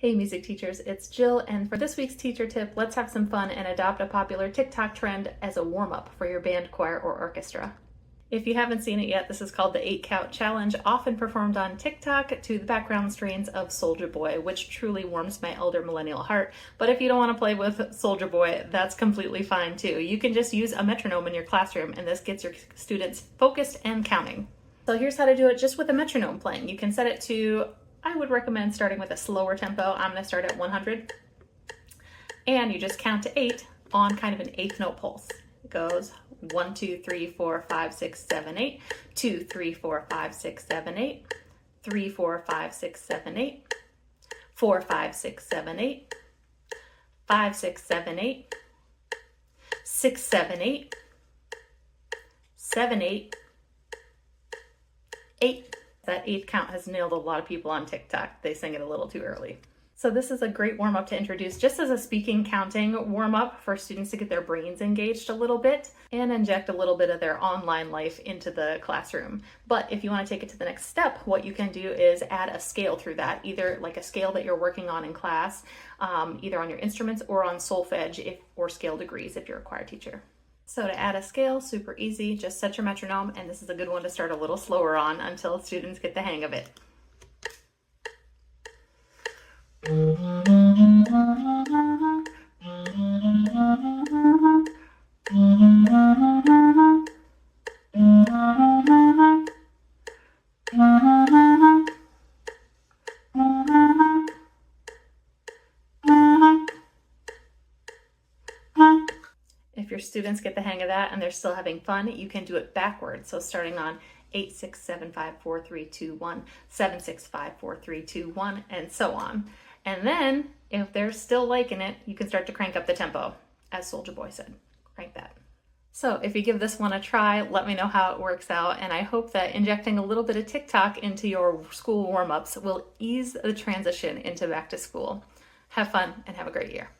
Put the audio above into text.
Hey music teachers, it's Jill, and for this week's teacher tip, let's have some fun and adopt a popular TikTok trend as a warm-up for your band, choir, or orchestra. If you haven't seen it yet, this is called the 8-Count Challenge, often performed on TikTok to the background strains of Soulja Boy, which truly warms my elder millennial heart. But if you don't want to play with Soulja Boy, that's completely fine too. You can just use a metronome in your classroom, and this gets your students focused and counting. So here's how to do it just with a metronome playing. You can set it to, I would recommend starting with a slower tempo. I'm going to start at 100. And you just count to 8 on kind of an eighth note pulse. It goes 1, 2, 3, 4, 5, 6, 7, 8. 2, 3, 4, 5, 6, 7, 8. 3, 4, 5, 6, 7, 8. 4, 5, 6, 7, 8. 5, 6, 7, 8. 6, 7, 8. 7, 8. 8. That 8 count has nailed a lot of people on TikTok. They sing it a little too early. So this is a great warm-up to introduce just as a speaking counting warm-up for students to get their brains engaged a little bit and inject a little bit of their online life into the classroom. But if you want to take it to the next step, what you can do is add a scale through that, either like a scale that you're working on in class, either on your instruments or on solfege or scale degrees if you're a choir teacher. So to add a scale, super easy, just set your metronome, and this is a good one to start a little slower on until students get the hang of it. If your students get the hang of that and they're still having fun, you can do it backwards. So starting on 8, 6, 7, 5, 4, 3, 2, 1, 7, 6, 5, 4, 3, 2, 1, and so on. And then if they're still liking it, you can start to crank up the tempo, as Soulja Boy said. Crank that. So if you give this one a try, let me know how it works out. And I hope that injecting a little bit of TikTok into your school warm-ups will ease the transition into back to school. Have fun and have a great year.